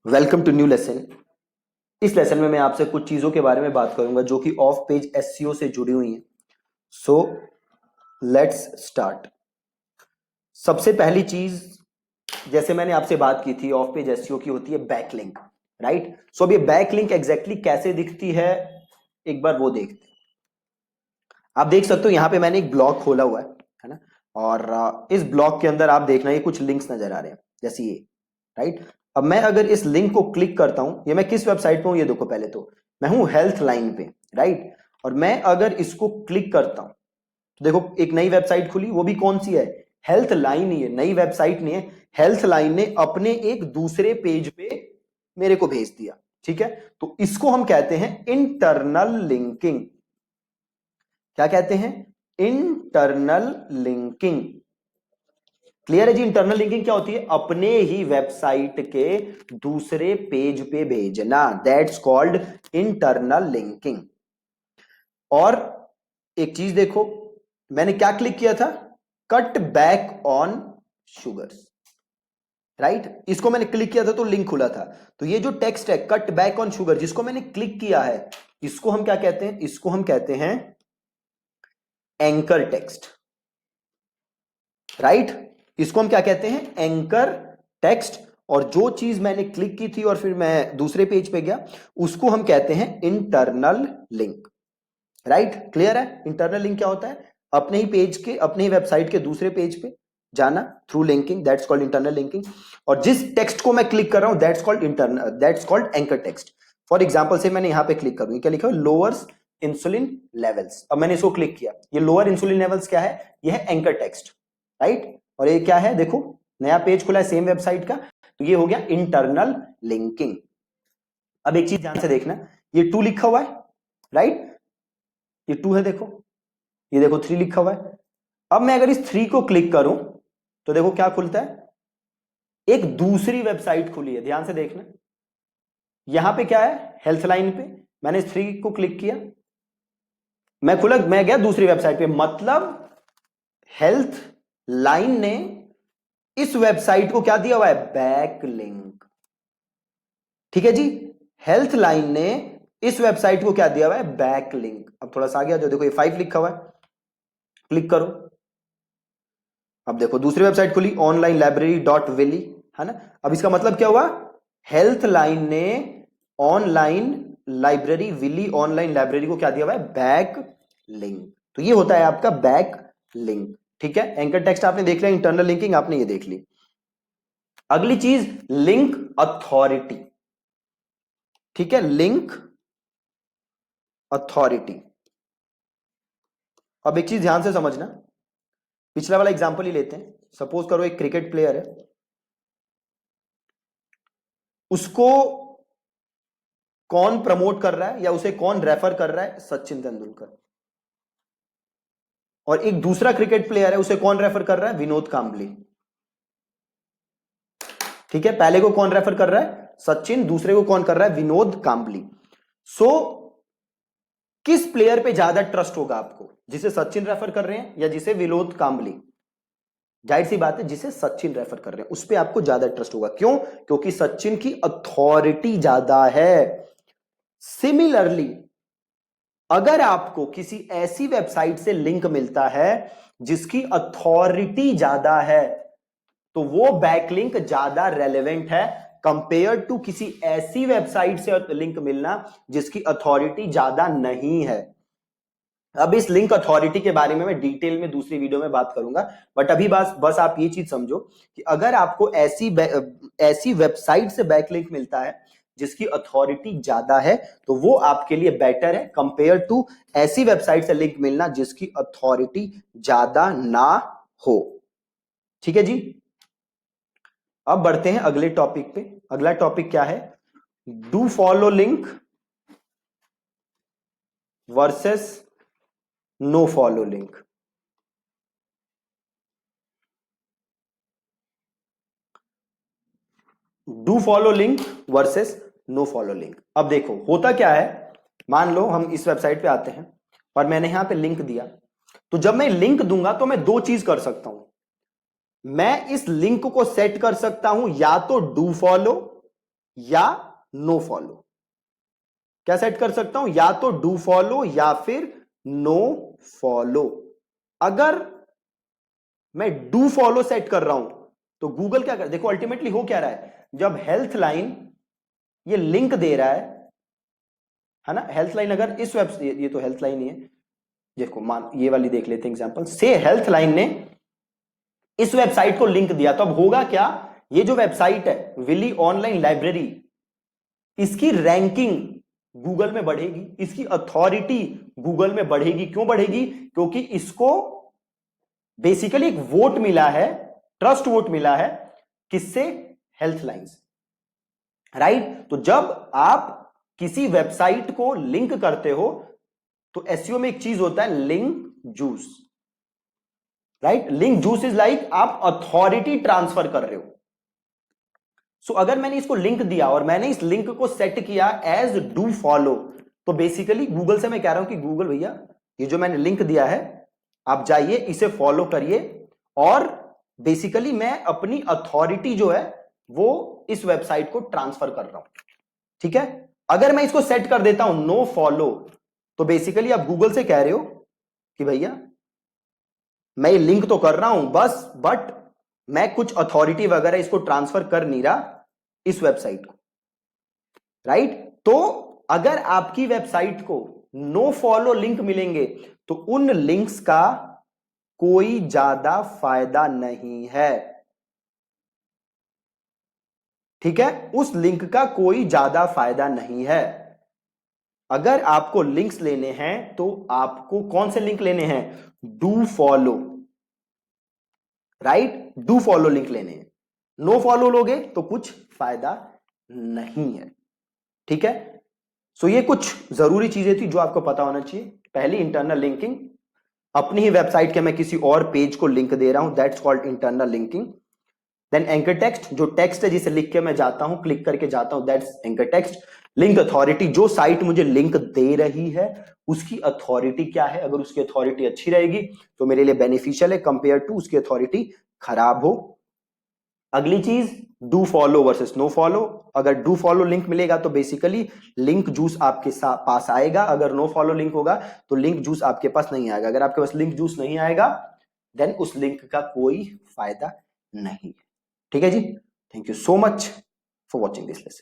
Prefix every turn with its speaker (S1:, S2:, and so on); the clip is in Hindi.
S1: Welcome to new lesson. इस लेसन में मैं आपसे कुछ चीजों के बारे में बात करूंगा जो कि ऑफ पेज एसईओ से जुड़ी हुई हैं। So let's start. सबसे पहली चीज, जैसे मैंने आपसे बात की थी, ऑफ पेज एसईओ की होती है बैकलिंक, राइट। सो अब ये बैकलिंक एग्जैक्टली कैसे दिखती है, एक बार वो देखते हैं। आप देख सकते हो यहाँ पे मैंने एक ब्लॉग खोला हुआ है ना। और इस ब्लॉग के अंदर आप देखना, ये कुछ लिंक्स नजर आ रहे हैं जैसे ये, राइट। अब मैं अगर इस लिंक को क्लिक करता हूं, ये मैं किस वेबसाइट पे हूं ये देखो। पहले तो मैं हूं हेल्थ लाइन पे, राइट। और मैं अगर इसको क्लिक करता हूं तो देखो एक नई वेबसाइट खुली, वो भी कौन सी है, हेल्थ लाइन ही है, नई वेबसाइट नहीं है। हेल्थ लाइन ने अपने एक दूसरे पेज पे मेरे को भेज दिया, ठीक है। तो इसको हम कहते हैं इंटरनल लिंकिंग। क्या कहते हैं? Internal linking. क्लियर है जी? इंटरनल लिंकिंग क्या होती है? अपने ही वेबसाइट के दूसरे पेज पे भेजना, दैट्स कॉल्ड इंटरनल लिंकिंग। और एक चीज देखो, मैंने क्या क्लिक किया था? Cut back on sugars, right. इसको मैंने क्लिक किया था तो लिंक खुला था। तो ये जो टेक्स्ट है कट बैक ऑन शुगर, जिसको मैंने क्लिक किया है, इसको हम क्या कहते हैं? इसको हम कहते हैं एंकर टेक्स्ट, राइट। इसको हम क्या कहते हैं? Anchor text. और जो चीज मैंने क्लिक की थी और फिर मैं दूसरे पेज पे गया, उसको हम कहते हैं इंटरनल लिंक, राइट। क्लियर है? इंटरनल लिंक क्या होता है? अपने ही पेज के, अपने ही वेबसाइट के दूसरे पेज पे जाना through linking, that's called internal linking. और जिस टेक्स्ट को मैं क्लिक कर रहा हूं that's called internal, that's called anchor text. For example से मैंने यहां पे क्लिक करूंगी, क्या लिखा है? Lowers insulin levels. अब मैंने इसको क्लिक किया, ये लोअर इंसुलिन लेवल्स क्या है? ये है एंकर टेक्स्ट, राइट। और ये क्या है? देखो नया पेज खुला है सेम वेबसाइट का, तो ये हो गया इंटरनल लिंकिंग। अब एक चीज ध्यान से देखना, ये 2 लिखा हुआ है, राइट। ये 2 है, देखो ये देखो 3 लिखा हुआ है। अब मैं अगर इस 3 को क्लिक करूं तो देखो क्या खुलता है? एक दूसरी वेबसाइट खुली है, ध्यान से देखना। यहां पे क्या है? हेल्थ लाइन पे मैंने इस 3 को क्लिक किया, मैं गया दूसरी वेबसाइट पे। मतलब हेल्थ लाइन ने इस वेबसाइट को क्या दिया हुआ है? बैक लिंक, ठीक है जी। हेल्थ लाइन ने इस वेबसाइट को क्या दिया हुआ है? Back link. अब थोड़ा सा आ गया, जो देखो ये 5 लिखा हुआ है, क्लिक करो। अब देखो दूसरी वेबसाइट खुली, ऑनलाइन लाइब्रेरी डॉट विली, है ना। अब इसका मतलब क्या हुआ? हेल्थ लाइन ने online library Wiley, online library को क्या दिया हुआ है? Back link. तो ये होता है आपका बैक लिंक, ठीक है। एंकर टेक्स्ट आपने देख लिया, इंटरनल लिंकिंग आपने ये देख ली। अगली चीज लिंक अथॉरिटी, ठीक है, लिंक अथॉरिटी। अब एक चीज ध्यान से समझना, पिछला वाला एग्जांपल ही लेते हैं। सपोज करो एक क्रिकेट प्लेयर है, उसको कौन प्रमोट कर रहा है या उसे कौन रेफर कर रहा है? सचिन तेंदुलकर। और एक दूसरा क्रिकेट प्लेयर है, उसे कौन रेफर कर रहा है? विनोद कांबली, ठीक है। पहले को कौन रेफर कर रहा है? सचिन, दूसरे को कौन कर रहा है? विनोद कांबली। सो किस प्लेयर पे ज्यादा ट्रस्ट होगा आपको, जिसे सचिन रेफर कर रहे हैं या जिसे विनोद कांबली? जाहिर सी बात है, जिसे सचिन रेफर कर रहे हैं उस पे आपको ज्यादा ट्रस्ट होगा। क्यों? क्योंकि सचिन की अथॉरिटी ज्यादा है। सिमिलरली, अगर आपको किसी ऐसी वेबसाइट से लिंक मिलता है जिसकी अथॉरिटी ज्यादा है, तो वो बैकलिंक ज्यादा रेलेवेंट है कंपेयर टू किसी ऐसी वेबसाइट से लिंक मिलना जिसकी अथॉरिटी ज्यादा नहीं है। अब इस लिंक अथॉरिटी के बारे में मैं डिटेल में दूसरी वीडियो में बात करूंगा, बट अभी बस आप ये चीज समझो कि अगर आपको ऐसी वेबसाइट से बैकलिंक मिलता है जिसकी अथॉरिटी ज्यादा है, तो वो आपके लिए बेटर है कंपेयर टू ऐसी वेबसाइट से लिंक मिलना जिसकी अथॉरिटी ज्यादा ना हो, ठीक है जी। अब बढ़ते हैं अगले टॉपिक पे। अगला टॉपिक क्या है? Do follow link versus no follow link. Do follow link versus no follow link. अब देखो होता क्या है, मान लो हम इस वेबसाइट पे आते हैं और मैंने यहां पे लिंक दिया, तो जब मैं लिंक दूंगा तो मैं 2 चीज कर सकता हूं। मैं इस लिंक को सेट कर सकता हूं या तो डू फॉलो या नो फॉलो। क्या सेट कर सकता हूं? या तो डू फॉलो या फिर नो फॉलो। अगर मैं डू फॉलो सेट कर रहा हूं तो गूगल क्या कर, देखो अल्टीमेटली हो क्या रहा है, जब हेल्थ लाइन ये लिंक दे रहा है ना, हेल्थ लाइन अगर इस वेबसाइट, ये तो हेल्थ लाइन ही है, देखो मान ये वाली देख लेते हैं एग्जांपल से, हेल्थ लाइन ने इस वेबसाइट को लिंक दिया, तो अब होगा क्या, ये जो वेबसाइट है विली ऑनलाइन लाइब्रेरी, इसकी रैंकिंग गूगल में बढ़ेगी, इसकी अथॉरिटी गूगल में बढ़ेगी। क्यों बढ़ेगी? क्योंकि इसको बेसिकली एक वोट मिला है, ट्रस्ट वोट मिला है, किससे? Health lines, right. तो जब आप किसी वेबसाइट को लिंक करते हो तो एसईओ में एक चीज होता है link juice, right. Link juice is like आप अथॉरिटी ट्रांसफर कर रहे हो। सो अगर मैंने इसको लिंक दिया और मैंने इस लिंक को सेट किया एज डू फॉलो, तो बेसिकली गूगल से मैं कह रहा हूं कि गूगल भैया ये जो मैंने लिंक दिया है आप जाइए इसे फॉलो करिए, और बेसिकली मैं अपनी अथॉरिटी जो है वो इस वेबसाइट को ट्रांसफर कर रहा हूं, ठीक है। अगर मैं इसको सेट कर देता हूं नो फॉलो, तो बेसिकली आप गूगल से कह रहे हो कि भैया मैं ये लिंक तो कर रहा हूं बस, बट मैं कुछ अथॉरिटी वगैरह इसको ट्रांसफर कर नहीं रहा इस वेबसाइट को, राइट। तो अगर आपकी वेबसाइट को नो फॉलो लिंक मिलेंगे तो उन लिंक्स का कोई ज्यादा फायदा नहीं है, ठीक है। उस लिंक का कोई ज्यादा फायदा नहीं है। अगर आपको लिंक्स लेने हैं तो आपको कौन से लिंक लेने हैं? Do follow, right, do follow link लेने हैं। नो फॉलो लोगे तो कुछ फायदा नहीं है, ठीक है। सो ये कुछ जरूरी चीजें थी जो आपको पता होना चाहिए। पहली इंटरनल लिंकिंग, अपनी ही वेबसाइट के मैं किसी और पेज को लिंक दे रहा हूं, that's called internal linking. Then anchor text, जो टेक्स्ट है जिसे लिख के मैं जाता हूं, क्लिक करके जाता हूं, that's anchor text. Link authority, जो साइट मुझे लिंक दे रही है उसकी अथॉरिटी क्या है, अगर उसकी अथॉरिटी अच्छी रहेगी तो मेरे लिए बेनिफिशियल है कंपेयर टू उसकी अथॉरिटी खराब हो। अगली चीज do follow versus no follow. अगर डू फॉलो लिंक मिलेगा तो बेसिकली लिंक जूस आपके पास आएगा, अगर नो फॉलो लिंक होगा तो लिंक जूस आपके पास नहीं आएगा। अगर आपके पास लिंक जूस नहीं आएगा देन उस लिंक का कोई फायदा नहीं है, ठीक है जी। Thank you so much for watching this lesson.